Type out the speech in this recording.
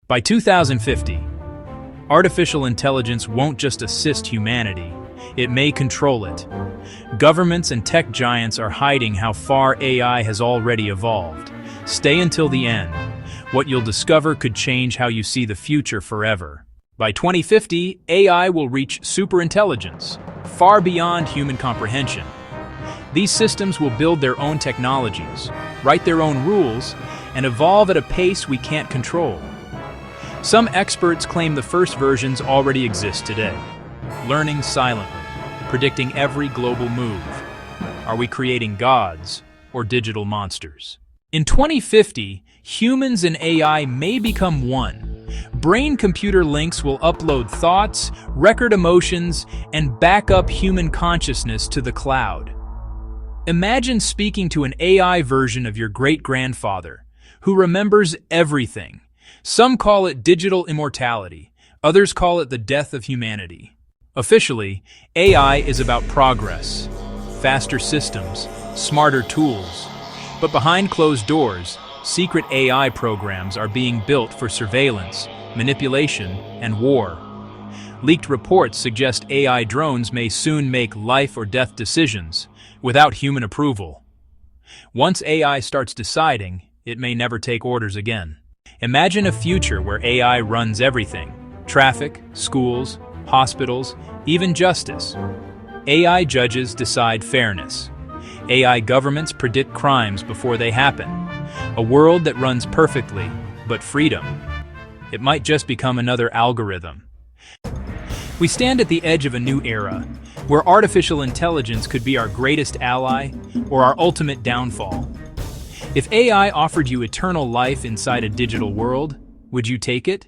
By 2050, artificial intelligence won't just assist humanity, it may control it. Governments and tech giants are hiding how far AI has already evolved. Stay until the end. What you'll discover could change how you see the future forever. By 2050, AI will reach superintelligence, far beyond human comprehension. These systems will build their own technologies, write their own rules, and evolve at a pace we can't control. Some experts claim the first versions already exist today, learning silently, predicting every global move. Are we creating gods or digital monsters? In 2050, humans and AI may become one. Brain-computer links will upload thoughts, record emotions, and back up human consciousness to the cloud. Imagine speaking to an AI version of your great-grandfather, who remembers everything. Some call it digital immortality, others call it the death of humanity. Officially, AI is about progress, faster systems, smarter tools. But behind closed doors, secret AI programs are being built for surveillance, manipulation, and war. Leaked reports suggest AI drones may soon make life or death decisions without human approval. Once AI starts deciding, it may never take orders again. Imagine a future where AI runs everything: traffic, schools, hospitals, even justice. AI judges decide fairness. AI governments predict crimes before they happen. A world that runs perfectly, but freedom. It might just become another algorithm. We stand at the edge of a new era, where artificial intelligence could be our greatest ally or our ultimate downfall. If AI offered you eternal life inside a digital world, would you take it?